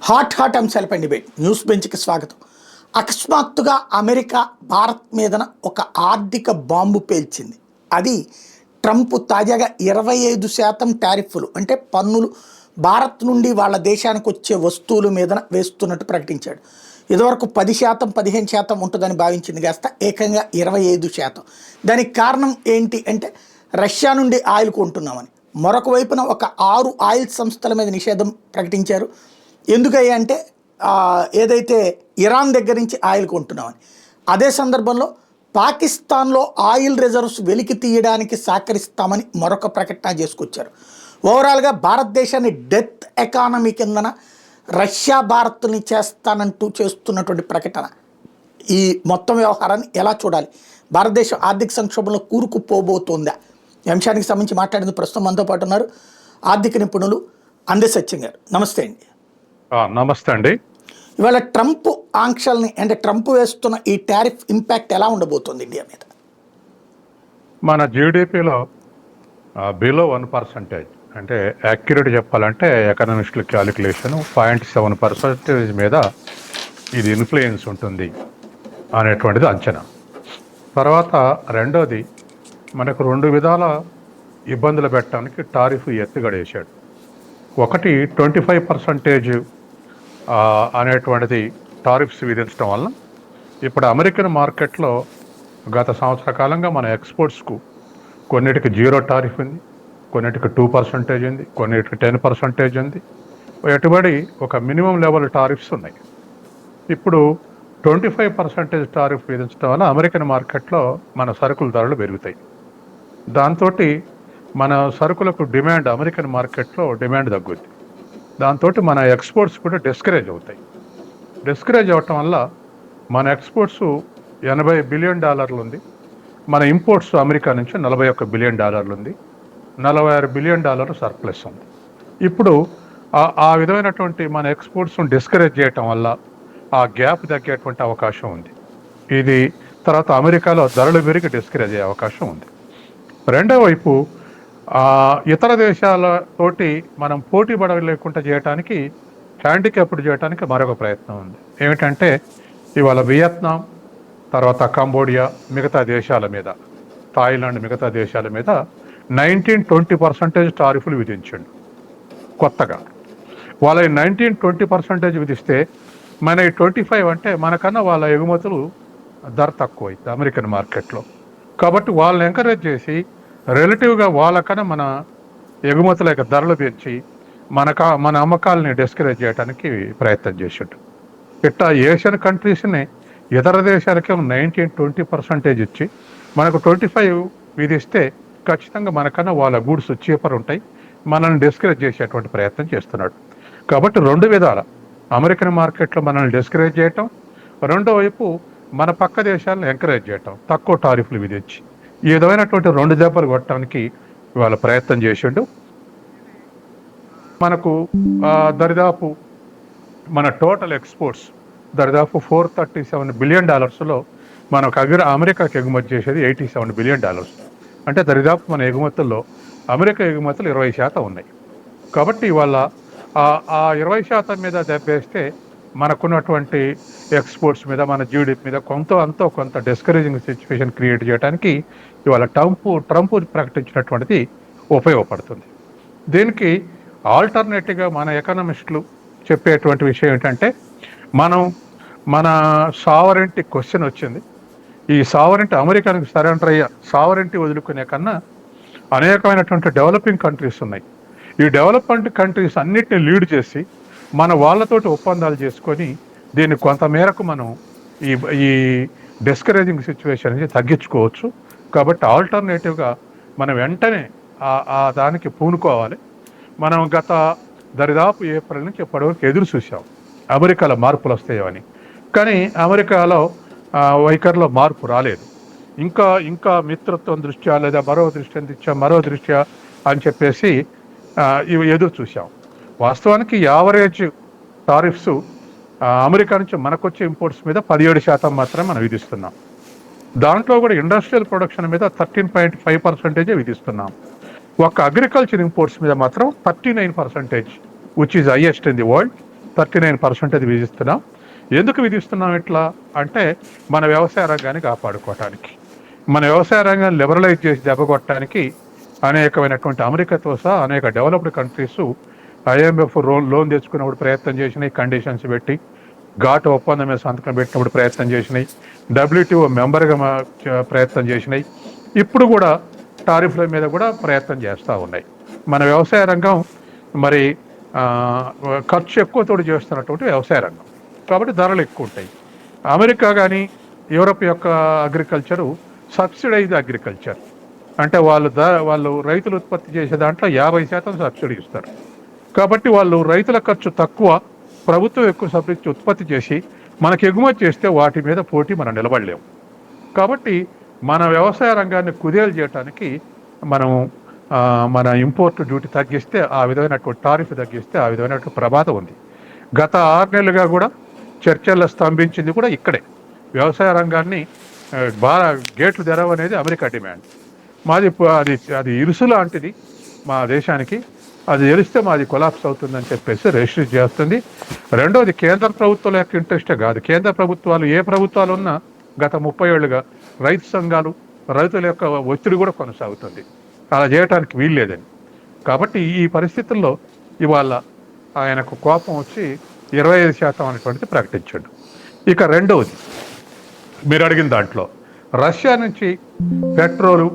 Hot అంశాలపై debate news బెంచ్కి స్వాగతం. అకస్మాత్తుగా అమెరికా భారత్ మీదన ఒక ఆర్థిక బాంబు పేల్చింది. అది ట్రంప్ తాజాగా 25% టారిఫ్లు అంటే పన్నులు భారత్ నుండి వాళ్ళ దేశానికి వచ్చే వస్తువుల మీదన వేస్తున్నట్టు ప్రకటించాడు. ఇదివరకు 10% 15% ఉంటుందని భావించింది కాస్త ఏకంగా 25%. దానికి కారణం ఏంటి అంటే రష్యా నుండి ఆయిల్ కొంటున్నామని. మరొక వైపున ఒక 6 ఆయిల్ సంస్థల మీద నిషేధం ప్రకటించారు. ఎందుకయ్యా అంటే ఏదైతే ఇరాన్ దగ్గర నుంచి ఆయిల్ కొంటున్నామని. అదే సందర్భంలో పాకిస్తాన్లో ఆయిల్ రిజర్వ్స్ వెలికి తీయడానికి సహకరిస్తామని మరొక ప్రకటన చేసుకొచ్చారు. ఓవరాల్గా భారతదేశాన్ని డెత్ ఎకానమీ కిందన రష్యా భారత్ని చేస్తానంటూ చేస్తున్నటువంటి ప్రకటన. ఈ మొత్తం వ్యవహారాన్ని ఎలా చూడాలి? భారతదేశం ఆర్థిక సంక్షోభంలో కూరుకుపోబోతోందా? ఈ అంశానికి సంబంధించి మాట్లాడేందుకు ప్రస్తుతం మనతో పాటు ఉన్నారు ఆర్థిక నిపుణులు అందె సత్యం గారు. నమస్తే అండి. నమస్తే అండి. ఇవాళ ట్రంప్ ఆంక్షల్ని అంటే ట్రంప్ వేస్తున్న ఈ టారిఫ్ ఇంపాక్ట్ ఎలా ఉండబోతుంది ఇండియా మీద? మన జీడిపిలో బిలో 1%, అంటే యాక్యురేట్ చెప్పాలంటే ఎకనామిస్టుల క్యాలిక్యులేషన్ 0.7% మీద ఇది ఇన్ఫ్లుయెన్స్ ఉంటుంది అనేటువంటిది అంచనా. తర్వాత రెండోది, మనకు 2 విధాల ఇబ్బందులు పెట్టడానికి టారిఫ్ ఎత్తుగడేశాడు. ఒకటి 25% అనేటువంటిది టారిఫ్స్ విధించడం వల్ల ఇప్పుడు అమెరికన్ మార్కెట్లో గత సంవత్సర కాలంగా మన ఎక్స్పోర్ట్స్కు కొన్నిటికి 0 టారిఫ్ ఉంది, కొన్నిటికి 2% ఉంది, కొన్నిటికి 10% ఉంది. ఎటుబడి ఒక మినిమం లెవెల్ టారిఫ్స్ ఉన్నాయి. ఇప్పుడు 25% టారిఫ్ విధించడం వల్ల అమెరికన్ మార్కెట్లో మన సరుకుల ధరలు పెరుగుతాయి. దాంతో మన సరుకులకు డిమాండ్, అమెరికన్ మార్కెట్లో డిమాండ్ తగ్గుద్ది. దాంతో మన ఎక్స్పోర్ట్స్ కూడా డిస్కరేజ్ అవుతాయి. డిస్కరేజ్ అవటం వల్ల మన ఎక్స్పోర్ట్స్ $80 బిలియన్ ఉంది, మన ఇంపోర్ట్స్ అమెరికా నుంచి $41 బిలియన్ ఉంది, $46 బిలియన్ సర్ప్లస్ ఉంది. ఇప్పుడు ఆ విధమైనటువంటి మన ఎక్స్పోర్ట్స్ను డిస్కరేజ్ చేయటం వల్ల ఆ గ్యాప్ తగ్గేటువంటి అవకాశం ఉంది. ఇది తర్వాత అమెరికాలో ధరలు పెరిగి డిస్కరేజ్ అయ్యే అవకాశం ఉంది. రెండో వైపు ఇతర దేశాలతోటి మనం పోటీ పడలేకుండా చేయడానికి, హ్యాండిక్యాప్డ్ చేయడానికి మరొక ప్రయత్నం ఉంది. ఏమిటంటే ఇవాళ వియత్నాం, తర్వాత కంబోడియా, మిగతా దేశాల మీద, థాయిలాండ్, మిగతా దేశాల మీద 19-20% టారిఫ్లు విధించండు కొత్తగా. వాళ్ళ 19-20% విధిస్తే మన 25 అంటే మనకన్నా వాళ్ళ ఎగుమతులు ధర తక్కువ అవుతుంది అమెరికన్ మార్కెట్లో. కాబట్టి వాళ్ళని ఎంకరేజ్ చేసి రిలేటివ్గా వాళ్ళకన్నా మన ఎగుమతుల యొక్క ధరలు పెంచి మన అమ్మకాలని డిస్కరేజ్ చేయడానికి ప్రయత్నం చేసాడు. ఇట్లా ఏషియన్ కంట్రీస్ని ఇతర దేశాలకేమో 19-20% ఇచ్చి మనకు 25 విధిస్తే ఖచ్చితంగా మనకన్నా వాళ్ళ గూడ్స్ చీపర్ ఉంటాయి, మనల్ని డిస్కరేజ్ చేసేటువంటి ప్రయత్నం చేస్తున్నాడు. కాబట్టి 2 విధాల అమెరికన్ మార్కెట్లో మనల్ని డిస్కరేజ్ చేయటం, రెండో వైపు మన పక్క దదేశాలను ఎంకరేజ్ చేయటం, తక్కువ టారిఫ్లు విధించి ఈ విధమైనటువంటి 2 దెబ్బలు కొట్టడానికి ఇవాళ ప్రయత్నం చేసిండు. మనకు దరిదాపు మన టోటల్ ఎక్స్పోర్ట్స్ దరిదాపు $437 బిలియన్ మనకు అమెరికాకి ఎగుమతి చేసేది $87 బిలియన్. అంటే దరిదాపు మన ఎగుమతుల్లో అమెరికా ఎగుమతులు 20% ఉన్నాయి. కాబట్టి ఇవాళ ఆ 20% మీద దెబ్బేస్తే మనకున్నటువంటి ఎక్స్పోర్ట్స్ మీద, మన జీడిపి మీద కొంత డిస్కరేజింగ్ సిచ్యువేషన్ క్రియేట్ చేయడానికి ఇవాళ ట్రంప్ ప్రకటించినటువంటిది ఉపయోగపడుతుంది. దీనికి ఆల్టర్నేటివ్గా మన ఎకనామిస్టులు చెప్పేటువంటి విషయం ఏంటంటే, మన సావరెంటీ క్వశ్చన్ వచ్చింది. ఈ సావరెంటీ అమెరికానికి సరెండర్ అయ్యే సావరెంటీ వదులుకునే కన్నా అనేకమైనటువంటి డెవలపింగ్ కంట్రీస్ ఉన్నాయి. ఈ డెవలప్మెంట్ కంట్రీస్ అన్నిటిని లీడ్ చేసి మన వాళ్ళతోటి ఒప్పందాలు చేసుకొని దీన్ని కొంతమేరకు మనం ఈ డిస్కరేజింగ్ సిచ్యువేషన్ నుంచి తగ్గించుకోవచ్చు. కాబట్టి ఆల్టర్నేటివ్గా మనం వెంటనే దానికి పూనుకోవాలి. మనం గత దరిదాపు ఏప్రిల్ నుంచి ఇప్పటివరకు ఎదురు చూసాం అమెరికాలో మార్పులు వస్తాయని, కానీ అమెరికాలో వైఖరిలో మార్పు రాలేదు. ఇంకా మిత్రత్వం దృష్ట్యా లేదా మరో దృష్ట్యా అని చెప్పేసి ఇవి ఎదురు చూసాం. వాస్తవానికి యావరేజ్ టారిఫ్స్ అమెరికా నుంచి మనకొచ్చే ఇంపోర్ట్స్ మీద 17% మాత్రమే మనం విధిస్తున్నాం. దాంట్లో కూడా ఇండస్ట్రియల్ ప్రొడక్షన్ మీద 13.5% విధిస్తున్నాం. ఒక అగ్రికల్చర్ ఇంపోర్ట్స్ మీద మాత్రం 39%, which is highest in the world. 39% విధిస్తున్నాం. ఎందుకు విధిస్తున్నాం ఇట్లా అంటే మన వ్యవసాయ రంగాన్ని కాపాడుకోవటానికి, మన వ్యవసాయ రంగాన్ని లిబరలైజ్ చేసి దెబ్బకొట్టడానికి అనేకమైనటువంటి అమెరికాతో సహా అనేక డెవలప్డ్ కంట్రీస్ IMF లోన్ తెచ్చుకున్నప్పుడు ప్రయత్నం చేసినాయి, కండిషన్స్ పెట్టి ఘాటు ఒప్పందం మీద సంతకం పెట్టినప్పుడు ప్రయత్నం చేసినాయి, WTO మెంబర్గా ప్రయత్నం చేసినాయి, ఇప్పుడు కూడా టారిఫ్ల మీద కూడా ప్రయత్నం చేస్తూ ఉన్నాయి. మన వ్యవసాయ రంగం మరి ఖర్చు ఎక్కువతోటి చేస్తున్నటువంటి వ్యవసాయ రంగం కాబట్టి ధరలు ఎక్కువ ఉంటాయి. అమెరికా కానీ యూరప్ యొక్క అగ్రికల్చరు సబ్సిడైజ్ అగ్రికల్చర్ అంటే వాళ్ళు రైతులు ఉత్పత్తి చేసే దాంట్లో 50% సబ్సిడీ ఇస్తారు. కాబట్టి వాళ్ళు రైతుల ఖర్చు తక్కువ, ప్రభుత్వం ఎక్కువ సబ్సిడీ ఉత్పత్తి చేసి మనకి ఎగుమతి చేస్తే వాటి మీద పోటీ మనం నిలబడలేము. కాబట్టి మన వ్యవసాయ రంగాన్ని కుదేలు చేయడానికి మనం మన ఇంపోర్ట్ డ్యూటీ తగ్గిస్తే ఆ విధమైనటువంటి టారిఫ్ తగ్గిస్తే ఆ విధమైనటువంటి ప్రమాదం ఉంది. గత 6 నెలలుగా కూడా చర్చల్లో స్తంభించింది కూడా ఇక్కడే. వ్యవసాయ రంగాన్ని బాగా గేట్లు తెరవనేది అమెరికా డిమాండ్. మాది అది ఇరుసు లాంటిది మా దేశానికి, అది తెలిస్తే మాది కొలాప్స్ అవుతుందని చెప్పేసి రెస్ట్రిక్ట్ చేస్తుంది. రెండవది కేంద్ర ప్రభుత్వాల యొక్క ఇంట్రెస్టే కాదు, కేంద్ర ప్రభుత్వాలు ఏ ప్రభుత్వాలు ఉన్నా గత 30 ఏళ్ళుగా రైతు సంఘాలు రైతుల యొక్క ఒత్తిడి కూడా కొనసాగుతుంది, అలా చేయడానికి వీల్లేదని. కాబట్టి ఈ పరిస్థితుల్లో ఇవాళ ఆయనకు కోపం వచ్చి 25% అనేటువంటిది ప్రకటించాడు. ఇక రెండవది మీరు అడిగిన దాంట్లో రష్యా నుంచి పెట్రోలు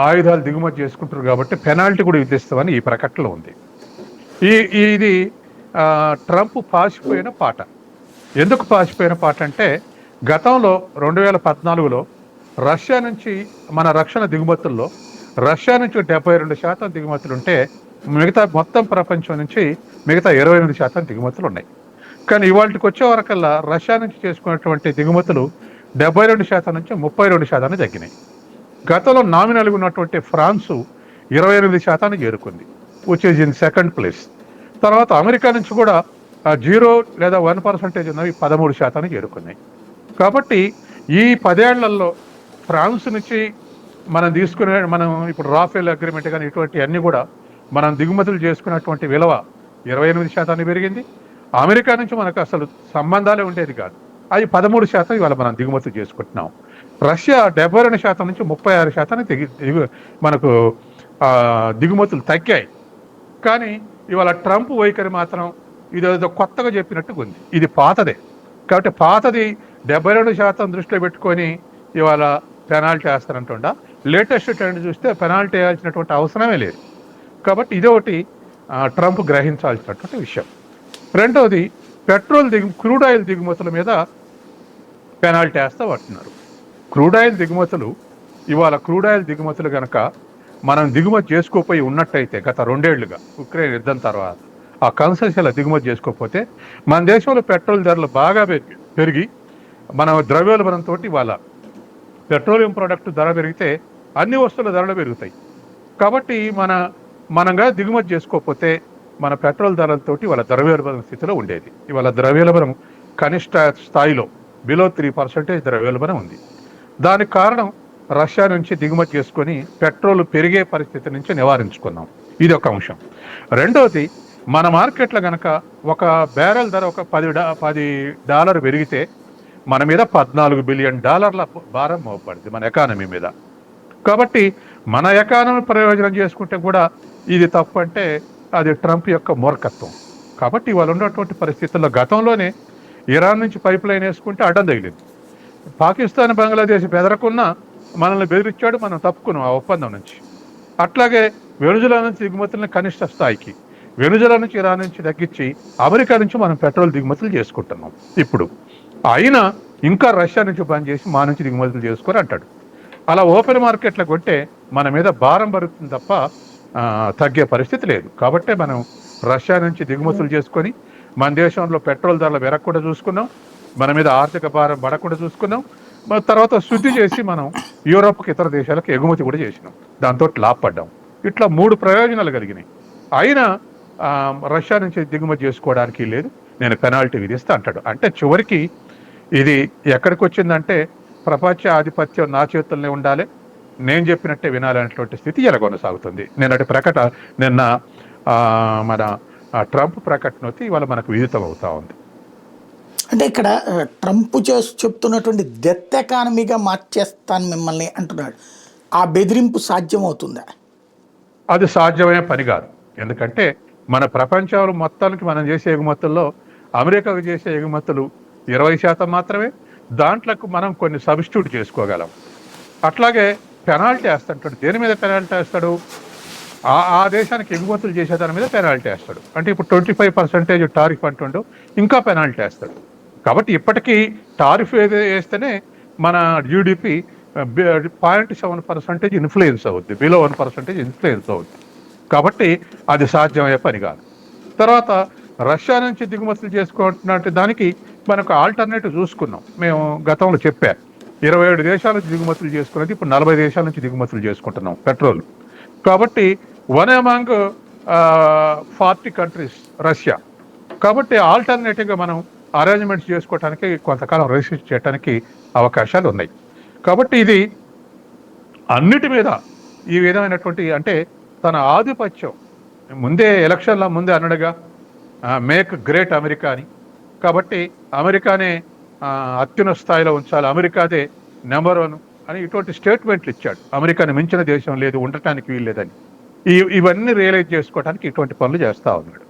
ఆయుధాలు దిగుమతి చేసుకుంటారు కాబట్టి పెనాల్టీ కూడా విధిస్తామని ఈ ప్రకటనలో ఉంది. ఇది ట్రంప్ పాసిపోయిన పాట. ఎందుకు పాసిపోయిన పాట అంటే గతంలో 2014లో రష్యా నుంచి మన రక్షణ దిగుమతుల్లో రష్యా నుంచి 72% దిగుమతులు ఉంటే మిగతా మొత్తం ప్రపంచం నుంచి మిగతా 28% దిగుమతులు ఉన్నాయి. కానీ ఇవాళకి వచ్చే వరకల్లా రష్యా నుంచి చేసుకున్నటువంటి దిగుమతులు 72% నుంచి 32% తగ్గినాయి. గతంలో నామినల్గా ఉన్నటువంటి ఫ్రాన్సు 28% చేరుకుంది, which is in second place. తర్వాత అమెరికా నుంచి కూడా 0 లేదా 1% ఉన్నవి 13% చేరుకున్నాయి. కాబట్టి ఈ 10 ఏళ్లలో ఫ్రాన్స్ నుంచి మనం ఇప్పుడు రాఫెల్ అగ్రిమెంట్ కానీ ఇటువంటి అన్నీ కూడా మనం దిగుమతులు చేసుకున్నటువంటి విలువ 28% పెరిగింది. అమెరికా నుంచి మనకు అసలు సంబంధాలే ఉండేది కాదు, అది 13% ఇవాళ మనం దిగుమతులు చేసుకుంటున్నాం. రష్యా 72% నుంచి 36% మనకు దిగుమతులు తగ్గాయి. కానీ ఇవాళ ట్రంప్ వైఖరి మాత్రం ఇదేదో కొత్తగా చెప్పినట్టుగా ఉంది. ఇది పాతదే కాబట్టి పాతది 72% దృష్టిలో పెట్టుకొని ఇవాళ పెనాల్టీ వేస్తారంటుండ. లేటెస్ట్ ట్రెండ్ చూస్తే పెనాల్టీ వేయాల్సినటువంటి అవసరమే లేదు. కాబట్టి ఇదొకటి ట్రంప్ గ్రహించాల్సినటువంటి విషయం. రెండవది క్రూడ్ ఆయిల్ దిగుమతుల మీద పెనాల్టీ వేస్తా పడుతున్నారు. క్రూడ్ ఆయిల్ దిగుమతులు కనుక మనం దిగుమతి చేసుకోపోయి ఉన్నట్టయితే గత 2 ఏళ్లుగా ఉక్రెయిన్ యుద్ధం తర్వాత ఆ కన్సెషన్ల దిగుమతి చేసుకోకపోతే మన దేశంలో పెట్రోల్ ధరలు బాగా పెరిగి మన ద్రవ్యోల్బణంతో ఇవాళ పెట్రోలియం ప్రోడక్ట్ ధర పెరిగితే అన్ని వస్తువుల ధరలు పెరుగుతాయి. కాబట్టి మనంగా దిగుమతి చేసుకోకపోతే మన పెట్రోల్ ధరలతోటి ఇవాళ ద్రవ్యోల్బణం స్థితిలో ఉండేది. ఇవాళ ద్రవ్యోల్బణం కనిష్ట స్థాయిలో బిలో 3% ద్రవ్యోల్బణం ఉంది. దానికి కారణం రష్యా నుంచి దిగుమతి చేసుకొని పెట్రోల్ పెరిగే పరిస్థితి నుంచి నివారించుకున్నాం. ఇది ఒక అంశం. రెండవది మన మార్కెట్లో కనుక ఒక బ్యారెల్ ధర ఒక $10 పెరిగితే మన మీద $14 బిలియన్ భారం మోపడుతుంది మన ఎకానమీ మీద. కాబట్టి మన ఎకానమీ ప్రయోజనం చేసుకుంటే కూడా ఇది తప్పు అంటే అది ట్రంప్ యొక్క మూర్ఖత్వం. కాబట్టి వాళ్ళు ఉన్నటువంటి పరిస్థితుల్లో గతంలోనే ఇరాన్ నుంచి పైప్ లైన్ వేసుకుంటే అడ్డం తగిలింది. పాకిస్తాన్ బంగ్లాదేశ్ బెదరకున్నా మనల్ని బెదిరించాడు, మనం తప్పుకున్నాం ఆ ఒప్పందం నుంచి. అట్లాగే వెనుజులా నుంచి దిగుమతులను కనిష్ట స్థాయికి, వెనుజులా నుంచి ఇరాన్ నుంచి తగ్గించి అమెరికా నుంచి మనం పెట్రోల్ దిగుమతులు చేసుకుంటున్నాం. ఇప్పుడు అయినా ఇంకా రష్యా నుంచి బంద్ చేసి మా నుంచి దిగుమతులు చేసుకొని అంటాడు. అలా ఓపెన్ మార్కెట్లో కొంటే మన మీద భారం పడుతుంది తప్ప తగ్గే పరిస్థితి లేదు. కాబట్టి మనం రష్యా నుంచి దిగుమతులు చేసుకొని మన దేశంలో పెట్రోల్ ధరలు పెరగకుండా చూసుకున్నాం, మన మీద ఆర్థిక భారం పడకుండా చూసుకున్నాం. తర్వాత శుద్ధి చేసి మనం యూరోప్కి ఇతర దేశాలకు ఎగుమతి కూడా చేసినాం, దాంతో లాభపడ్డాం. ఇట్లా 3 ప్రయోజనాలు కలిగినాయి. అయినా రష్యా నుంచి దిగుమతి చేసుకోవడానికి లేదు, నేను పెనాల్టీ విధిస్తా అంటాడు. అంటే చివరికి ఇది ఎక్కడికి వచ్చిందంటే ప్రపంచ ఆధిపత్యం నా చేతుల్లోనే ఉండాలి, నేను చెప్పినట్టే వినాలనేటువంటి స్థితి ఇలా కొనసాగుతుంది. నిన్న మన ట్రంప్ ప్రకటన వచ్చి ఇవాళ మనకు విదితం అవుతా ఉంది. అంటే ఇక్కడ ట్రంప్ చెప్తున్నటువంటి డెత్ ఎకానమీగా మార్చేస్తాను మిమ్మల్ని అంటున్నాడు. ఆ బెదిరింపు సాధ్యమవుతుందా? అది సాధ్యమైన పని కాదు. ఎందుకంటే మన ప్రపంచంలో మొత్తానికి మనం చేసే ఎగుమతుల్లో అమెరికాకు చేసే ఎగుమతులు 20% మాత్రమే. దాంట్లోకి మనం కొన్ని సబ్స్టిట్యూట్ చేసుకోగలం. అట్లాగే పెనాల్టీ వేస్తాడు. దేని మీద పెనాల్టీ వేస్తాడు? ఆ దేశానికి ఎగుమతులు చేసే దాని మీద పెనాల్టీ వేస్తాడు. అంటే ఇప్పుడు 25% టారిఫ్ అంటుండో ఇంకా పెనాల్టీ వేస్తాడు. కాబట్టి ఇప్పటికీ టారిఫ్ వేస్తేనే మన జీడిపి 0.7% ఇన్ఫ్లుయెన్స్ అవుద్ది, బిలో 1% ఇన్ఫ్లుయెన్స్ అవుద్ది. కాబట్టి అది సాధ్యమయ్యే పని కాదు. తర్వాత రష్యా నుంచి దిగుమతులు చేసుకుంటున్నట్టు దానికి మనకు ఆల్టర్నేటివ్ చూసుకున్నాం. మేము గతంలో చెప్పారు, 27 దేశాల నుంచి దిగుమతులు చేసుకున్నది ఇప్పుడు 40 దేశాల నుంచి దిగుమతులు చేసుకుంటున్నాం పెట్రోల్. కాబట్టి 1 among 40 కంట్రీస్ రష్యా. కాబట్టి ఆల్టర్నేటివ్గా మనం అరేంజ్మెంట్స్ చేసుకోవడానికి కొంతకాలం రెసిస్ట్ చేయడానికి అవకాశాలు ఉన్నాయి. కాబట్టి ఇది అన్నిటి మీద ఈ విధమైనటువంటి అంటే తన ఆధిపత్యం ముందే ఎలక్షన్ల ముందే అన్నడుగా మేక్ గ్రేట్ అమెరికా అని. కాబట్టి అమెరికానే అత్యున్నత స్థాయిలో ఉంచాలి, అమెరికాదే నెంబర్ 1 అని ఇటువంటి స్టేట్మెంట్లు ఇచ్చాడు. అమెరికాని మించిన దేశం లేదు, ఉండటానికి వీల్లేదని. ఇవన్నీ రియలైజ్ చేసుకోవడానికి ఇటువంటి పనులు చేస్తూ ఉన్నాడు.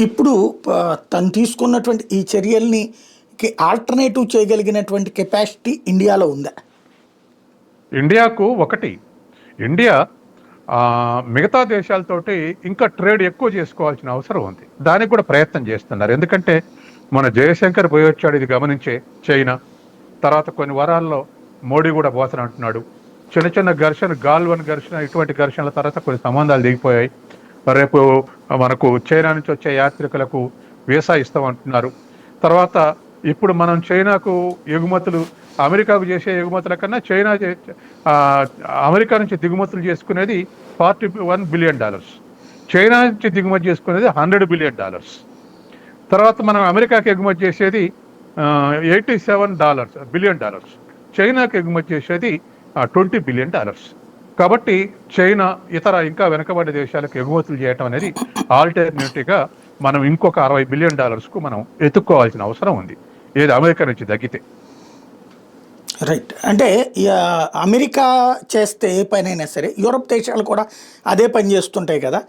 ఇప్పుడు తను తీసుకున్నటువంటి ఈ చర్యల్ని ఆల్టర్నేటివ్ చేయగలిగినటువంటి కెపాసిటీ ఇండియాలో ఉందా? ఇండియాకు ఇండియా మిగతా దేశాలతోటి ఇంకా ట్రేడ్ ఎక్కువ చేసుకోవాల్సిన అవసరం ఉంది. దానికి కూడా ప్రయత్నం చేస్తున్నారు. ఎందుకంటే మన జయశంకర్ పోయి వచ్చాడు, ఇది గమనించే చైనా. తర్వాత కొన్ని వారాల్లో మోడీ కూడా పోతాను అంటున్నాడు. చిన్న చిన్న ఘర్షణ, గాల్వన్ ఘర్షణ, ఇటువంటి ఘర్షణల తర్వాత కొన్ని సంబంధాలు దిగిపోయాయి. రేపు మనకు చైనా నుంచి వచ్చే యాత్రికులకు వీసా ఇస్తామంటున్నారు. తర్వాత ఇప్పుడు మనం చైనాకు ఎగుమతులు, అమెరికాకు చేసే ఎగుమతుల కన్నా అమెరికా నుంచి దిగుమతులు చేసుకునేది $41 బిలియన్, చైనా నుంచి దిగుమతి చేసుకునేది $100 బిలియన్. తర్వాత మనం అమెరికాకి ఎగుమతి చేసేది $87 బిలియన్, చైనాకి ఎగుమతి చేసేది $20 బిలియన్. కాబట్టి చైనా ఇతర ఇంకా వెనకబడే దేశాలకు ఎగుమతులు చేయటం అనేది ఆల్టర్నేటివ్గా మనం ఇంకొక $60 బిలియన్ మనం ఎత్తుక్కోవాల్సిన అవసరం ఉంది, ఏది అమెరికా నుంచి తగ్గితే. రైట్. అంటే అమెరికా చేస్తే ఏ పనైనా సరే యూరప్ దేశాలు కూడా అదే పని చేస్తుంటాయి కదా.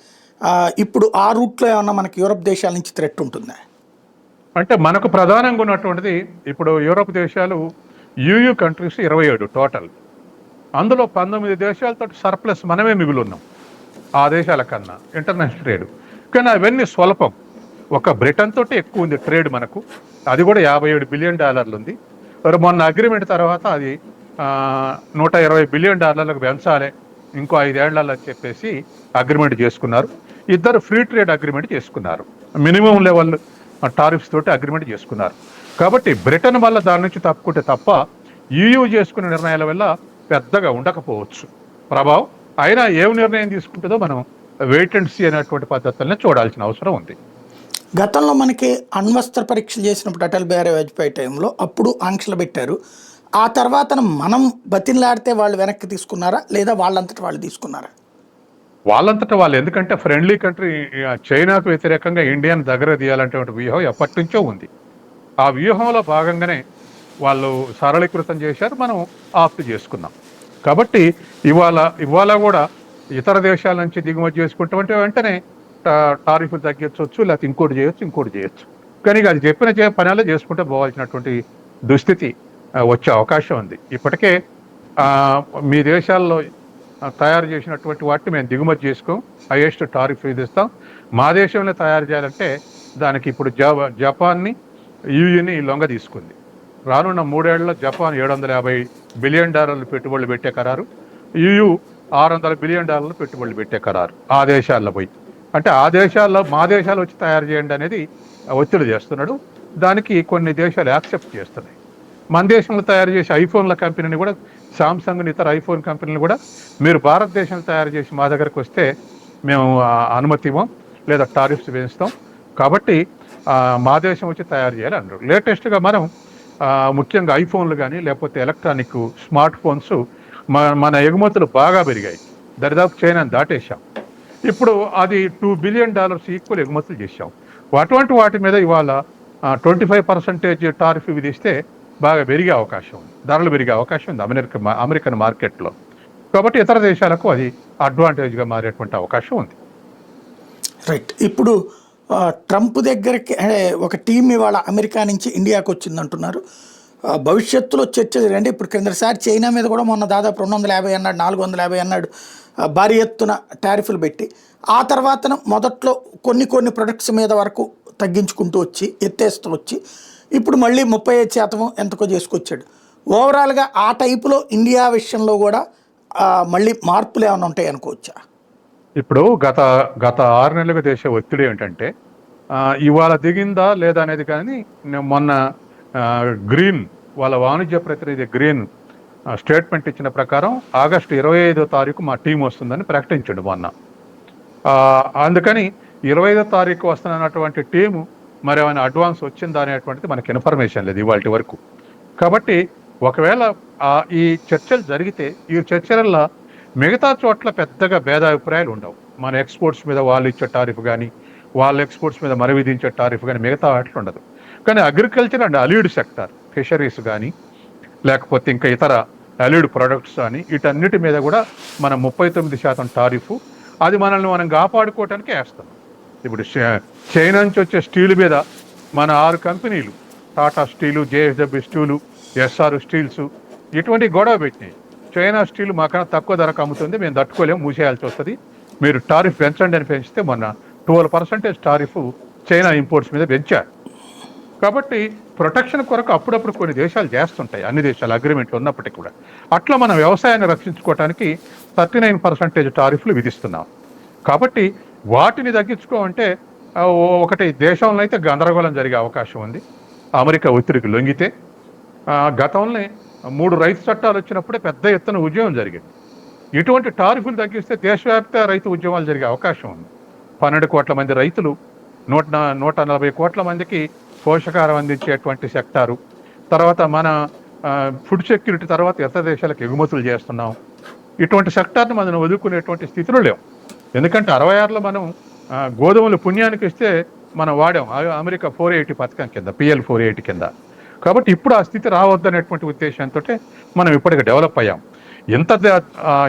ఇప్పుడు ఆ రూట్లో ఏమన్నా మనకి యూరప్ దేశాల నుంచి థ్రెట్ ఉంటుందా? అంటే మనకు ప్రధానంగా ఉన్నటువంటిది ఇప్పుడు యూరప్ దేశాలు EU కంట్రీస్ 27 టోటల్. అందులో 19 దేశాలతో సర్ప్లస్ మనమే మిగులున్నాం ఆ దేశాల కన్నా ఇంటర్నేషనల్ ట్రేడ్. కానీ అవన్నీ స్వల్పం. ఒక బ్రిటన్ తోటి ఎక్కువ ఉంది ట్రేడ్ మనకు, అది కూడా $57 బిలియన్ ఉంది. మొన్న అగ్రిమెంట్ తర్వాత అది $120 బిలియన్ పెంచాలి ఇంకో 5 ఏళ్లలో చెప్పేసి అగ్రిమెంట్ చేసుకున్నారు. ఇద్దరు ఫ్రీ ట్రేడ్ అగ్రిమెంట్ చేసుకున్నారు, మినిమం లెవెల్ టారిఫ్స్ తోటి అగ్రిమెంట్ చేసుకున్నారు. కాబట్టి బ్రిటన్ వల్ల దాని నుంచి తప్పుకుంటే తప్ప EU చేసుకునే నిర్ణయాల వల్ల పెద్దగా ఉండకపోవచ్చు ప్రభావం. అయినా ఏం నిర్ణయం తీసుకుంటుందో మనం వెయిట్ అండ్ సీ అనేటువంటి పద్ధతులనే చూడాల్సిన అవసరం ఉంది. గతంలో మనకి అణ్వస్త్ర పరీక్షలు చేసినప్పుడు అటల్ బిహారీ వాజ్పేయి టైంలో అప్పుడు ఆంక్షలు పెట్టారు. ఆ తర్వాత మనం బతిన్లాడితే వాళ్ళు వెనక్కి తీసుకున్నారా లేదా వాళ్ళంతటా వాళ్ళు తీసుకున్నారా? వాళ్ళంతటా వాళ్ళు. ఎందుకంటే ఫ్రెండ్లీ కంట్రీ చైనాకు వ్యతిరేకంగా ఇండియాను దగ్గర తీయాలంటే వ్యూహం ఎప్పటి నుంచో ఉంది. ఆ వ్యూహంలో భాగంగానే వాళ్ళు సరళీకృతం చేశారు, మనం ఆప్ట్ చేసుకున్నాం. కాబట్టి ఇవాళ కూడా ఇతర దేశాల నుంచి దిగుమతి చేసుకుంటామంటే వెంటనే టారిఫ్లు తగ్గించవచ్చు, లేకపోతే ఇంకోటి చేయొచ్చు. కానీ అది చెప్పిన పనులు చేసుకుంటే పోవాల్సినటువంటి దుస్థితి వచ్చే అవకాశం ఉంది. ఇప్పటికే మీ దేశాల్లో తయారు చేసినటువంటి వాటిని మేము దిగుమతి చేసుకోం, హైయెస్ట్ టారిఫ్ విధిస్తాం. మా దేశంలో తయారు చేయాలంటే దానికి ఇప్పుడు జపాన్ని EUని లొంగ తీసుకుంది. రానున్న 3 ఏళ్లలో జపాన్ $750 బిలియన్ పెట్టుబడులు పెట్టే ఖరారు, EU $600 బిలియన్ పెట్టుబడులు పెట్టే ఖరారు ఆ దేశాల్లో పోయి. అంటే ఆ దేశాల్లో మా దేశాలు వచ్చి తయారు చేయండి అనేది ఒత్తిడి చేస్తున్నాడు. దానికి కొన్ని దేశాలు యాక్సెప్ట్ చేస్తున్నాయి. మన దేశంలో తయారు చేసే ఐఫోన్ల కంపెనీని కూడా, సామ్సంగ్ ఇతర ఐఫోన్ కంపెనీలు కూడా మీరు భారతదేశంలో తయారు చేసి మా దగ్గరకు వస్తే మేము అనుమతి ఇవ్వం లేదా టారిఫ్స్ వేస్తాం. కాబట్టి మా దేశం వచ్చి తయారు చేయాలి అన్నారు. లేటెస్ట్గా మనం ముఖ్యంగా ఐఫోన్లు కానీ లేకపోతే ఎలక్ట్రానిక్ స్మార్ట్ ఫోన్స్ మన ఎగుమతులు బాగా పెరిగాయి. దరిదాపు చైనాని దాటేశాం. ఇప్పుడు అది $2 బిలియన్ ఈక్వల్ ఎగుమతులు చేశాం. అటువంటి వాటి మీద ఇవాళ 25% టారిఫ్ విధిస్తే బాగా పెరిగే అవకాశం ఉంది, ధరలు పెరిగే అవకాశం ఉంది అమెరికన్ మార్కెట్లో. కాబట్టి ఇతర దేశాలకు అది అడ్వాంటేజ్గా మారేటువంటి అవకాశం ఉంది. రైట్. ఇప్పుడు ట్రంప్ దగ్గరికి ఒక టీం ఇవాళ అమెరికా నుంచి ఇండియాకు వచ్చిందంటున్నారు. భవిష్యత్తులో చర్చ అంటే ఇప్పుడు క్రిందసారి చైనా మీద కూడా మొన్న దాదాపు 250 అన్నాడు, 450 అన్నాడు, భారీ ఎత్తున టారిఫ్లు పెట్టి ఆ తర్వాత మొదట్లో కొన్ని ప్రొడక్ట్స్ మీద వరకు తగ్గించుకుంటూ వచ్చి ఎత్తేస్తూ వచ్చి ఇప్పుడు మళ్ళీ 35% ఎంతకో చేసుకొచ్చాడు. ఓవరాల్గా ఆ టైపులో ఇండియా విషయంలో కూడా మళ్ళీ మార్పులు ఏమైనా ఉంటాయి అనుకోవచ్చా? ఇప్పుడు గత 6 నెలలుగా దేశ ఒత్తిడి ఏంటంటే ఇవాళ దిగిందా లేదా అనేది, కానీ మొన్న గ్రీన్ వాళ్ళ వాణిజ్య ప్రతినిధి గ్రీన్ స్టేట్మెంట్ ఇచ్చిన ప్రకారం ఆగస్టు 25వ తారీఖు మా టీం వస్తుందని ప్రకటించాడు మొన్న. అందుకని 25వ తారీఖు వస్తున్నటువంటి టీము మరి ఏమైనా అడ్వాన్స్ వచ్చిందా అనేటువంటిది మనకి ఇన్ఫర్మేషన్ లేదు ఇవాళ వరకు. కాబట్టి ఒకవేళ ఈ చర్చలు జరిగితే ఈ చర్చలలో మిగతా చోట్ల పెద్దగా భేదాభిప్రాయాలు ఉండవు. మన ఎక్స్పోర్ట్స్ మీద వాళ్ళు ఇచ్చే టారిఫ్ కానీ, వాళ్ళ ఎక్స్పోర్ట్స్ మీద మరి విధించే టారిఫ్ కానీ మిగతా వాటిలో ఉండదు. కానీ agriculture and allied sector, fisheries కానీ లేకపోతే ఇంకా ఇతర అలీడ్ ప్రొడక్ట్స్ కానీ వీటన్నిటి మీద కూడా మనం 39% టారిఫ్, అది మనల్ని మనం కాపాడుకోవటానికి వేస్తాం. ఇప్పుడు చైనా నుంచి వచ్చే స్టీల్ మీద మన 6 కంపెనీలు Tata steel, JSW steel, SR steels ఇటువంటి గొడవ పెట్టినాయి. చైనా స్టీల్ మాకన్నా తక్కువ ధరకు అమ్ముతుంది, మేము తట్టుకోలేము, మూసేయాల్సి వస్తుంది, మీరు టారిఫ్ పెంచండి అని పెంచితే మొన్న 12% టారిఫ్ చైనా ఇంపోర్ట్స్ మీద పెంచారు. కాబట్టి ప్రొటెక్షన్ కొరకు అప్పుడప్పుడు కొన్ని దేశాలు చేస్తుంటాయి, అన్ని దేశాలు అగ్రిమెంట్లు ఉన్నప్పటికీ కూడా. అట్లా మన వ్యవసాయాన్ని రక్షించుకోవడానికి 39% టారిఫ్లు విధిస్తున్నాం. కాబట్టి వాటిని తగ్గించుకోమంటే ఒకటి దేశంలో అయితే గందరగోళం జరిగే అవకాశం ఉంది అమెరికా ఒత్తిడికి లొంగితే. గతంలో 3 రైతు చట్టాలు వచ్చినప్పుడే పెద్ద ఎత్తున ఉద్యమం జరిగింది. ఇటువంటి టారిఫ్లు తగ్గిస్తే దేశవ్యాప్త రైతు ఉద్యమాలు జరిగే అవకాశం ఉంది. 12 కోట్ల మంది రైతులు, 140 కోట్ల మందికి పోషకాహారం అందించేటువంటి సెక్టారు, తర్వాత మన ఫుడ్ సెక్యూరిటీ, తర్వాత ఇతర దేశాలకు ఎగుమతులు చేస్తున్నాం. ఇటువంటి సెక్టార్ని మనం వదులుకునేటువంటి స్థితిలో లేవు. ఎందుకంటే 66లో మనం గోధుమలు పుణ్యానికి ఇస్తే మనం వాడాం అమెరికా 480 పథకం కింద, PL 480 కింద. కాబట్టి ఇప్పుడు ఆ స్థితి రావద్దనేటువంటి ఉద్దేశంతో మనం ఇప్పటికి డెవలప్ అయ్యాం.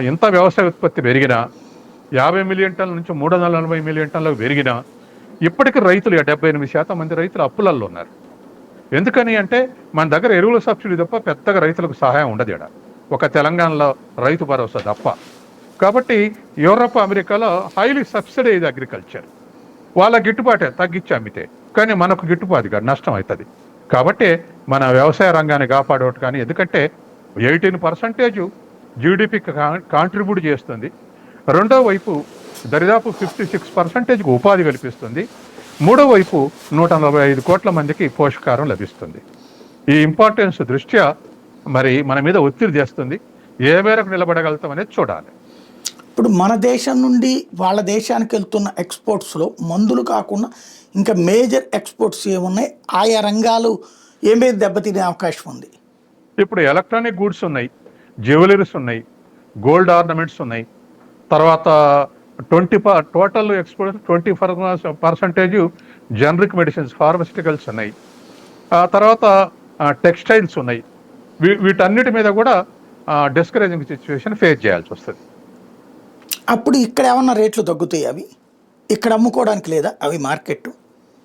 ఎంత వ్యవసాయ ఉత్పత్తి పెరిగినా 50 మిలియన్ టన్నుల నుంచి 340 మిలియన్ టన్నులకు పెరిగినా ఇప్పటికీ రైతులు 78% మంది రైతులు అప్పులల్లో ఉన్నారు. ఎందుకని అంటే మన దగ్గర ఎరువుల సబ్సిడీ తప్ప పెద్దగా రైతులకు సహాయం ఉండదు ఇక్కడ, ఒక తెలంగాణలో రైతు భరోసా తప్ప. కాబట్టి యూరప్, అమెరికాలో హైలీ సబ్సిడైజ్ అగ్రికల్చర్, వాళ్ళ గిట్టుబాటే తగ్గించి అమ్మితే, కానీ మనకు గిట్టుబాటు కాదు, నష్టం అవుతుంది. కాబట్టి మన వ్యవసాయ రంగాన్ని కాపాడవటం కానీ, ఎందుకంటే 18% జీడిపికి కాంట్రిబ్యూట్ చేస్తుంది. రెండో వైపు దరిదాపు 56% ఉపాధి కల్పిస్తుంది. మూడో వైపు 145 కోట్ల మందికి పోషకాహారం లభిస్తుంది. ఈ ఇంపార్టెన్స్ దృష్ట్యా మరి మన మీద ఒత్తిడి చేస్తుంది. ఏ మేరకు నిలబడగలుగుతాం అనేది చూడాలి. ఇప్పుడు మన దేశం నుండి వాళ్ళ దేశానికి వెళ్తున్న ఎక్స్పోర్ట్స్లో మందులు కాకుండా ఇంకా మేజర్ ఎక్స్పోర్ట్స్ ఏమున్నాయి, ఆయా రంగాలు ఏమేమి దెబ్బతినే అవకాశం ఉంది? ఇప్పుడు ఎలక్ట్రానిక్ గూడ్స్ ఉన్నాయి, జ్యువెలరీస్ ఉన్నాయి, గోల్డ్ ఆర్నమెంట్స్ ఉన్నాయి, తర్వాత total export 20% generic medicines, pharmaceuticals ఉన్నాయి, తర్వాత టెక్స్టైల్స్ ఉన్నాయి. వీటన్నిటి మీద కూడా డిస్కరేజింగ్ సిచ్యువేషన్ ఫేస్ చేయాల్సి వస్తుంది. అప్పుడు ఇక్కడ ఏమన్నా రేట్లు తగ్గుతాయి? అవి ఇక్కడ అమ్ముకోవడానికి లేదా అవి మార్కెట్?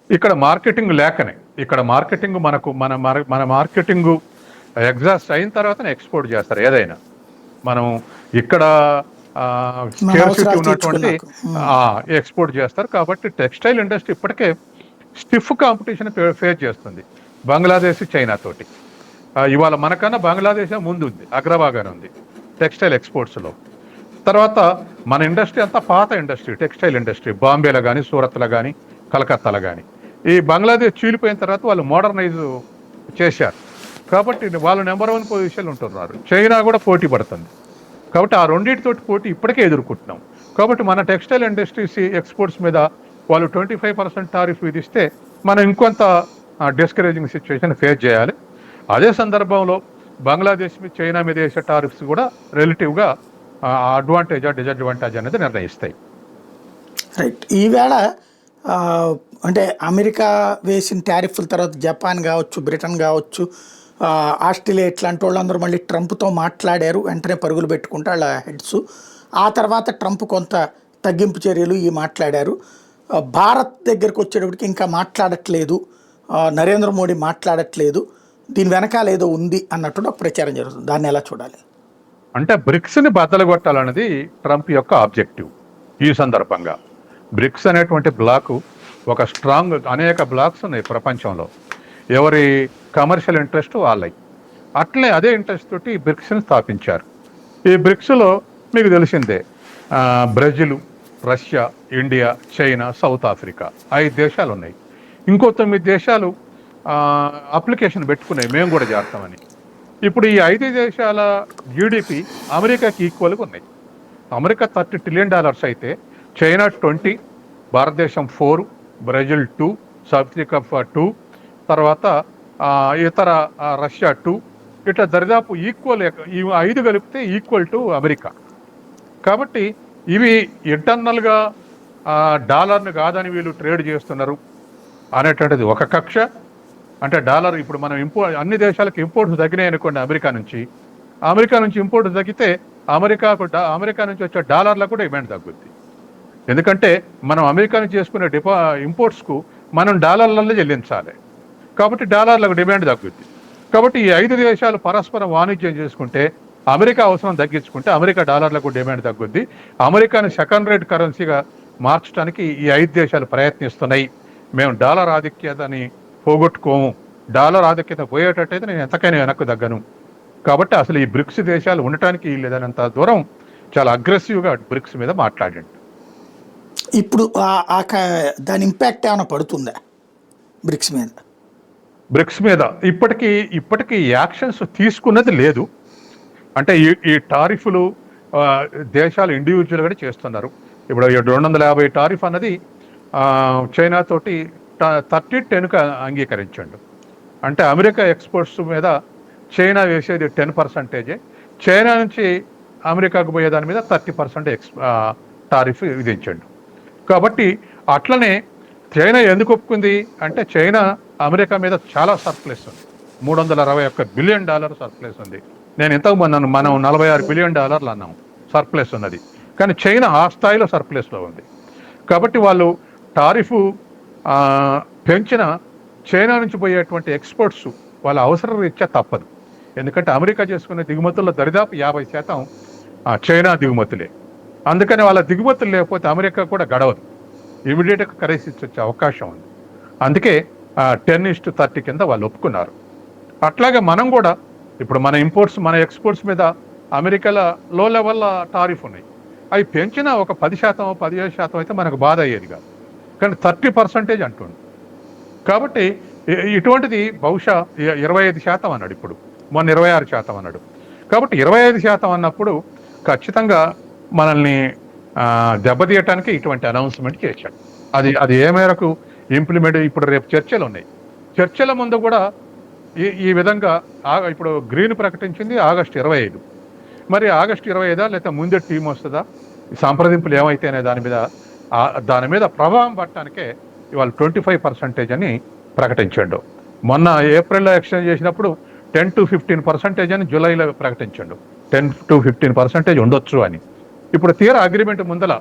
ఇక్కడ మార్కెటింగ్ లేకనే, ఇక్కడ మార్కెటింగ్ మన మార్కెటింగ్ ఎగ్జాస్ట్ అయిన తర్వాతనే ఎక్స్పోర్ట్ చేస్తారు ఏదైనా. మనం ఇక్కడ స్కేర్సిటీ ఉన్నటువంటి ఎక్స్పోర్ట్ చేస్తారు. కాబట్టి టెక్స్టైల్ ఇండస్ట్రీ ఇప్పటికే స్టిఫ్ కాంపిటీషన్ ఫేస్ చేస్తుంది బంగ్లాదేశ్, చైనా తోటి. ఇవాళ మనకన్నా బంగ్లాదేశ్ ముందు ఉంది, అగ్రభాగానే ఉంది టెక్స్టైల్ ఎక్స్పోర్ట్స్లో. తర్వాత మన ఇండస్ట్రీ అంతా పాత ఇండస్ట్రీ, టెక్స్టైల్ ఇండస్ట్రీ, బాంబేలో కానీ, సూరత్లో కానీ, కలకత్తాలో కానీ. ఈ బంగ్లాదేశ్ చీలిపోయిన తర్వాత వాళ్ళు మోడర్నైజ్ చేశారు. కాబట్టి వాళ్ళు నెంబర్ 1 పొజిషన్లో ఉంటున్నారు. చైనా కూడా పోటీ పడుతుంది. కాబట్టి ఆ రెండింటితోటి పోటీ ఇప్పటికే ఎదుర్కొంటున్నాం. కాబట్టి మన టెక్స్టైల్ ఇండస్ట్రీస్ ఎక్స్పోర్ట్స్ మీద వాళ్ళు 25% టారిఫ్ విధిస్తే మనం ఇంకొంత డిస్కరేజింగ్ సిచ్యువేషన్ ఫేస్ చేయాలి. అదే సందర్భంలో బంగ్లాదేశ్ మీద, చైనా మీద వేసే టారిఫ్స్ కూడా రిలేటివ్గా అడ్వాంటేజా డిసడ్వాంటేజ్ అనేది నిర్ణయిస్తాయి. రైట్. ఈవేళ ఆ, అంటే అమెరికా వేసిన టారిఫ్ల తర్వాత జపాన్ కావచ్చు, బ్రిటన్ కావచ్చు, ఆస్ట్రేలియా ఇట్లాంటి వాళ్ళందరూ మళ్ళీ ట్రంప్తో మాట్లాడారు. వెంటనే పరుగులు పెట్టుకుంటే వాళ్ళ హెడ్స్. ఆ తర్వాత ట్రంప్ కొంత తగ్గింపు చర్యలు మాట్లాడారు. భారత్ దగ్గరకు వచ్చేటప్పటికి ఇంకా మాట్లాడట్లేదు, నరేంద్ర మోడీ మాట్లాడట్లేదు, దీని వెనకాల ఏదో ఉంది అన్నట్టు ఒక ప్రచారం జరుగుతుంది. దాన్ని ఎలా చూడాలి? అంటే బ్రిక్స్ని బద్దలు కొట్టాలన్నది ట్రంప్ యొక్క ఆబ్జెక్టివ్. ఈ సందర్భంగా బ్రిక్స్ అనేటువంటి బ్లాకు ఒక స్ట్రాంగ్, అనేక బ్లాక్స్ ఉన్నాయి ప్రపంచంలో, ఎవరి కమర్షియల్ ఇంట్రెస్ట్ వాళ్ళవి. అట్లే అదే ఇంట్రెస్ట్ తోటి బ్రిక్స్ని స్థాపించారు. ఈ బ్రిక్స్లో మీకు తెలిసిందే, Brazil, Russia, India, China, south Africa 5 దేశాలు ఉన్నాయి. ఇంకో 9 దేశాలు అప్లికేషన్ పెట్టుకున్నాయి మేము కూడా చేస్తామని. ఇప్పుడు ఈ 5 దేశాల జీడిపి అమెరికాకి ఈక్వల్గా ఉన్నాయి. అమెరికా $30 ట్రిలియన్ అయితే చైనా 20, భారతదేశం 4, బ్రెజిల్ 2, సౌత్ ఆఫ్రికా 2, తర్వాత ఇతర రష్యా 2, ఇట్లా దరిదాపు ఈక్వల్. ఈ 5 కలిపితే ఈక్వల్ టు అమెరికా. కాబట్టి ఇవి ఇంటర్నల్గా డాలర్ని కాదని వీళ్ళు ట్రేడ్ చేస్తున్నారు అనేటువంటిది ఒక కక్ష. అంటే డాలర్ ఇప్పుడు మనం అన్ని దేశాలకు ఇంపోర్ట్స్ తగ్గినాయి అనుకోండి, అమెరికా నుంచి ఇంపోర్ట్స్ తగ్గితే అమెరికా నుంచి వచ్చే డాలర్లకు కూడా డిమాండ్ తగ్గుద్ది. ఎందుకంటే మనం అమెరికా నుంచి చేసుకునే ఇంపోర్ట్స్కు మనం డాలర్లలో చెల్లించాలి, కాబట్టి డాలర్లకు డిమాండ్ తగ్గుద్ది. కాబట్టి ఈ 5 దేశాలు పరస్పరం వాణిజ్యం చేసుకుంటే, అమెరికా అవసరం తగ్గించుకుంటే అమెరికా డాలర్లకు డిమాండ్ తగ్గుద్ది. అమెరికాని సెకండ్ రేట్ కరెన్సీగా మార్చడానికి ఈ 5 దేశాలు ప్రయత్నిస్తున్నాయి. మేము డాలర్ ఆధిక్యతని పోగొట్టుకోము, డాలర్ ఆధిక్యత పోయేటట్టయితే నేను ఎంతకైనా వెనక్కు తగ్గను. కాబట్టి అసలు ఈ బ్రిక్స్ దేశాలు ఉండటానికి లేదనంత దూరం చాలా అగ్రెసివ్గా బ్రిక్స్ మీద మాట్లాడండి. ఇప్పుడు దాని ఇంపాక్ట్ ఏమైనా పడుతుందా బ్రిక్స్ మీద? ఇప్పటికీ యాక్షన్స్ తీసుకున్నది లేదు. అంటే ఈ టారిఫ్లు దేశాలు ఇండివిజువల్గానే చేస్తున్నారు. ఇప్పుడు 250 టారిఫ్ అన్నది చైనా తోటి 30-10కు అంగీకరించండు. అంటే అమెరికా ఎక్స్పోర్ట్స్ మీద చైనా వేసేది 10%, చైనా నుంచి అమెరికాకు పోయే దాని మీద 30% టారిఫ్ విధించండు. కాబట్టి అట్లనే చైనా ఎందుకు ఒప్పుకుంది అంటే, చైనా అమెరికా మీద చాలా సర్ప్లస్ ఉంది, $321 బిలియన్ సర్ప్లస్ ఉంది. నేను ఇంతకు మనం $46 బిలియన్ అన్నాం సర్ప్లస్ ఉన్నది, కానీ చైనా ఆ స్థాయిలో సర్ప్లస్లో ఉంది. కాబట్టి వాళ్ళు టారిఫ్ పెంచిన చైనా నుంచి పోయేటువంటి ఎక్స్పోర్ట్స్ వాళ్ళ అవసరం రీత్యా తప్పదు. ఎందుకంటే అమెరికా చేసుకునే దిగుమతుల్లో దరిదాపు 50% చైనా దిగుమతులే. అందుకని వాళ్ళ దిగుమతులు లేకపోతే అమెరికా కూడా గడవదు, ఇమీడియట్గా కరెన్సీస్ వచ్చే అవకాశం ఉంది. అందుకే 10:30 కింద వాళ్ళు ఒప్పుకున్నారు. అట్లాగే మనం కూడా ఇప్పుడు మన ఎక్స్పోర్ట్స్ మీద అమెరికాలో లో లెవెల్లో టారిఫ్ ఉన్నాయి. అవి పెంచినా ఒక 10%, 15% అయితే మనకు బాధ అయ్యేది కాదు, కానీ 30% అంటుండు. కాబట్టి ఇటువంటిది బహుశా 25% అన్నాడు, ఇప్పుడు మొన్న 26% అన్నాడు. కాబట్టి 25% అన్నప్పుడు ఖచ్చితంగా మనల్ని దెబ్బతీయటానికి ఇటువంటి అనౌన్స్మెంట్ చేశాడు. అది ఏ మేరకు ఇంప్లిమెంట్, ఇప్పుడు రేపు చర్చలు ఉన్నాయి. చర్చల ముందు కూడా ఈ విధంగా ఇప్పుడు గ్రీన్ ప్రకటించింది ఆగస్టు 25. మరి ఆగస్టు 25 లేకపోతే ముందే టీం వస్తుందా, సంప్రదింపులు ఏమైతేనే దాని మీద ప్రభావం పడటానికే ఇవాళ 25% అని ప్రకటించాడు. మొన్న ఏప్రిల్లో ఎక్స్చేంజ్ చేసినప్పుడు 10-15% అని జూలైలో ప్రకటించాడు. 10-15% ఉండొచ్చు అని. ఇప్పుడు తీరా అగ్రిమెంట్ ముందల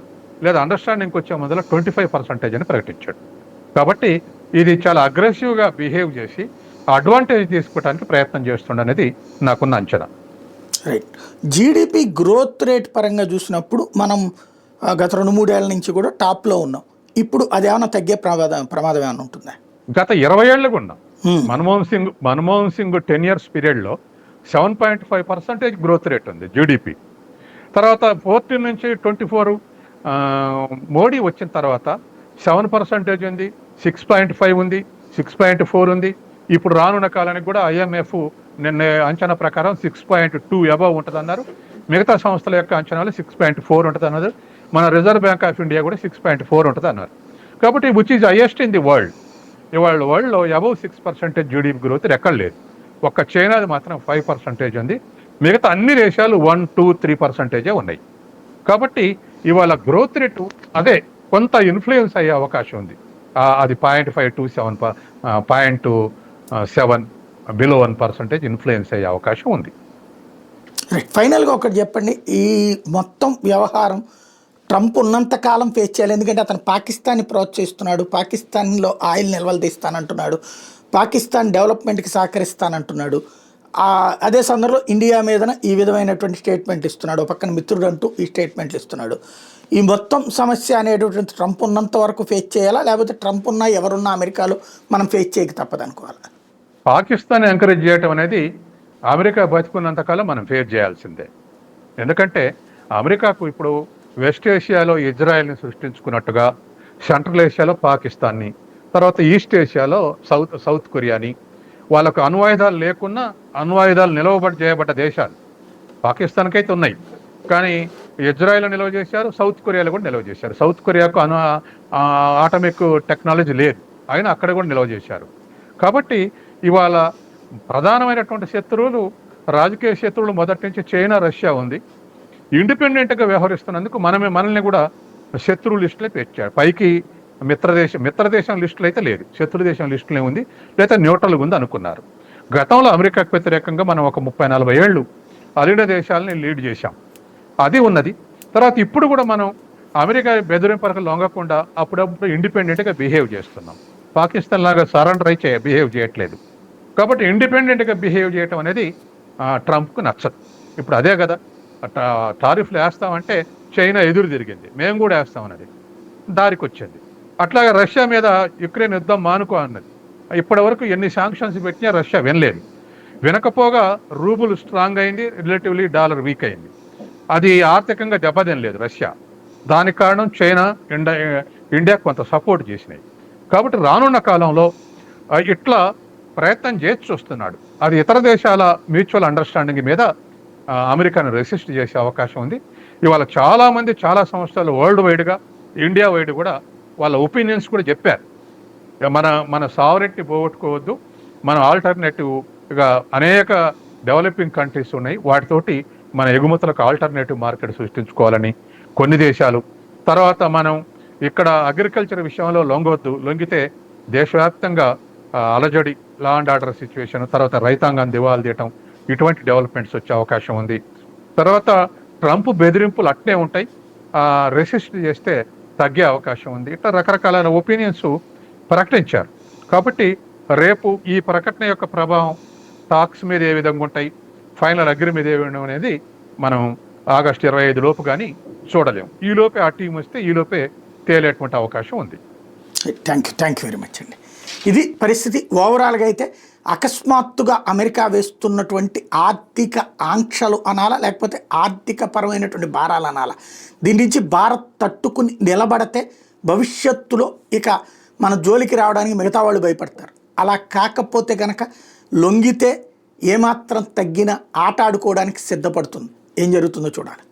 లేదా అండర్స్టాండింగ్కి వచ్చే ముందల 25% అని ప్రకటించాడు. కాబట్టి ఇది చాలా అగ్రెసివ్గా బిహేవ్ చేసి అడ్వాంటేజ్ తీసుకోవడానికి ప్రయత్నం చేస్తుండనేది నాకున్న అంచనా. రైట్. జీడిపి గ్రోత్ రేట్ పరంగా చూసినప్పుడు మనం గత 2-3 ఏళ్ల నుంచి కూడా టాప్లో ఉన్నాం. ఇప్పుడు అదేమన్నా తగ్గే ప్రమాదం ఏమైనా ఉంటుందా? గత 20 ఏళ్ళకు ఉన్నాం. మన్మోహన్ సింగ్ 10 years పీరియడ్లో 7.5% గ్రోత్ రేట్ ఉంది జీడిపి. తర్వాత 14 నుంచి 24 మోడీ వచ్చిన తర్వాత 7% ఉంది, 6.5 ఉంది, 6.4 ఉంది. ఇప్పుడు రానున్న కాలానికి కూడా IMF నిన్న అంచనా ప్రకారం 6.2 అబవ్ ఉంటుంది అన్నారు. మిగతా సంస్థల యొక్క అంచనాలు 6.4 ఉంటుంది అన్నారు. మన రిజర్వ్ బ్యాంక్ ఆఫ్ ఇండియా కూడా 6.4 ఉంటుంది అన్నారు. కాబట్టి which is highest in the world. ఇవాళ వరల్డ్లో అబవ్ 6% జీడిపి గ్రోత్ ఎక్కడ లేదు. ఒక్క చైనాది మాత్రం 5% ఉంది. మిగతా అన్ని దేశాలు 1, 2, 3% ఉన్నాయి. కాబట్టి ఇవాళ గ్రోత్ రేటు అదే కొంత ఇన్ఫ్లుయెన్స్ అయ్యే అవకాశం ఉంది. అది 0.5 to 7 బిలో 1% ఇన్ఫ్లుయెన్స్ అయ్యే అవకాశం ఉంది. రైట్. ఫైనల్గా ఒకటి చెప్పండి, ఈ మొత్తం వ్యవహారం ట్రంప్ ఉన్నంత కాలం ఫేస్ చేయాలి. ఎందుకంటే అతను పాకిస్తాన్ని ప్రోత్సహిస్తున్నాడు, పాకిస్తాన్లో ఆయిల్ నిల్వలు తీస్తానంటున్నాడు, పాకిస్తాన్ డెవలప్మెంట్కి సహకరిస్తానంటున్నాడు. అదే సందర్భంలో ఇండియా మీదన ఈ విధమైనటువంటి స్టేట్మెంట్ ఇస్తున్నాడు, పక్కన మిత్రుడు అంటూ ఈ స్టేట్మెంట్లు ఇస్తున్నాడు. ఈ మొత్తం సమస్య అనేటటువంటి ట్రంప్ ఉన్నంత వరకు ఫేస్ చేయాలా, లేకపోతే ట్రంప్ ఉన్నా ఎవరున్నా అమెరికాలో మనం ఫేస్ చేయక తప్పదనుకోవాలా? పాకిస్తాన్ ఎంకరేజ్ చేయటం అనేది అమెరికా బతుకున్నంతకాలం మనం ఫేస్ చేయాల్సిందే. ఎందుకంటే అమెరికాకు ఇప్పుడు వెస్ట్ ఏషియాలో ఇజ్రాయెల్ని సృష్టించుకున్నట్టుగా సెంట్రల్ ఏషియాలో పాకిస్తాన్ని, తర్వాత ఈస్ట్ ఏషియాలో సౌత్ కొరియాని, వాళ్ళకు అణ్వాయుధాలు లేకున్నా అణ్వాయుధాలు నిలవబడి చేయబడ్డ దేశాలు పాకిస్తాన్కి అయితే ఉన్నాయి. కానీ ఇజ్రాయెల్ నిల్వ చేశారు, సౌత్ కొరియాలో కూడా నిల్వ చేశారు. సౌత్ కొరియాకు ఆటమిక్ టెక్నాలజీ లేదు, అయినా అక్కడ కూడా నిల్వ చేశారు. కాబట్టి ఇవాళ ప్రధానమైనటువంటి శత్రువులు, రాజకీయ శత్రువులు మొదటి నుంచి చైనా, రష్యా ఉంది. ఇండిపెండెంట్గా వ్యవహరిస్తున్నందుకు మనల్ని కూడా శత్రు లిస్టులో పెట్టారు. పైకి మిత్రదేశం లిస్టులు అయితే లేదు, శత్రు దేశం లిస్టులే ఉంది, లేదా న్యూట్రల్గా ఉంది అనుకున్నారు. గతంలో అమెరికాకు వ్యతిరేకంగా మనం ఒక 30-40 ఏళ్ళు అలిడ దేశాలని లీడ్ చేశాం, అది ఉన్నది. తర్వాత ఇప్పుడు కూడా మనం అమెరికా బెదిరింపరకు లొంగకుండా అప్పుడప్పుడు ఇండిపెండెంట్గా బిహేవ్ చేస్తున్నాం. పాకిస్తాన్ లాగా సరెండర్ అయి బిహేవ్ చేయట్లేదు. కాబట్టి ఇండిపెండెంట్గా బిహేవ్ చేయటం అనేది ట్రంప్కు నచ్చదు. ఇప్పుడు అదే కదా, టారిఫ్లు వేస్తామంటే చైనా ఎదురు తిరిగింది, మేము కూడా వేస్తామన్నది, దారికి వచ్చింది. అట్లాగే రష్యా మీద యుక్రెయిన్ యుద్ధం మానుకో అన్నది. ఇప్పటి వరకు ఎన్ని శాంక్షన్స్ పెట్టినా రష్యా వినలేదు. వినకపోగా రూబుల్ స్ట్రాంగ్ అయింది, రిలేటివ్లీ డాలర్ వీక్ అయింది. అది ఆర్థికంగా దెబ్బతినలేదు రష్యా. దానికి కారణం చైనా, ఇండియా కొంత సపోర్ట్ చేసినాయి. కాబట్టి రానున్న కాలంలో ఇట్లా ప్రయత్నం చేసి చూస్తున్నాడు. అది ఇతర దేశాల మ్యూచువల్ అండర్స్టాండింగ్ మీద అమెరికాను రెసిస్ట్ చేసే అవకాశం ఉంది. ఇవాళ చాలామంది, చాలా సంస్థలు వరల్డ్ వైడ్గా, ఇండియా వైడ్ కూడా వాళ్ళ ఒపీనియన్స్ కూడా చెప్పారు. మన సావరెంట్ని పోగొట్టుకోవద్దు, మనం ఆల్టర్నేటివ్గా అనేక డెవలపింగ్ కంట్రీస్ ఉన్నాయి, వాటితోటి మన ఎగుమతులకు ఆల్టర్నేటివ్ మార్కెట్ సృష్టించుకోవాలని కొన్ని దేశాలు. తర్వాత మనం ఇక్కడ అగ్రికల్చర్ విషయంలో లొంగితే దేశవ్యాప్తంగా అలజడి, లా అండ్ ఆర్డర్ సిచ్యువేషన్, తర్వాత రైతాంగాన్ని దివాలు తీయటం, ఇటువంటి డెవలప్మెంట్స్ వచ్చే అవకాశం ఉంది. తర్వాత ట్రంప్ బెదిరింపులు అట్నే ఉంటాయి, రెసిస్ట్ చేస్తే తగ్గే అవకాశం ఉంది. ఇట్లా రకరకాల ఒపీనియన్స్ ప్రకటించారు. కాబట్టి రేపు ఈ ప్రకటన యొక్క ప్రభావం టాక్స్ మీద ఏ విధంగా ఉంటాయి, ఫైనల్ అగ్రి మీద ఏ విధంగా అనేది మనం ఆగస్టు 25 లోపు కానీ చూడలేము. ఈలోపే ఆ టీం వస్తే ఈలోపే తేలేటువంటి అవకాశం ఉంది. థ్యాంక్ యూ వెరీ మచ్ అండి. ఇది పరిస్థితి. ఓవరాల్గా అయితే అకస్మాత్తుగా అమెరికా వేస్తున్నటువంటి ఆర్థిక ఆంక్షలు అనాలా, లేకపోతే ఆర్థిక పరమైనటువంటి భారాలు అనాలా, దీని నుంచి భారత్ తట్టుకుని నిలబడితే భవిష్యత్తులో ఇక మన జోలికి రావడానికి మిగతా వాళ్ళు భయపడతారు. అలా కాకపోతే కనుక లొంగితే ఏమాత్రం తగ్గిన ఆట ఆడుకోవడానికి సిద్ధపడుతుంది. ఏం జరుగుతుందో చూడాలి.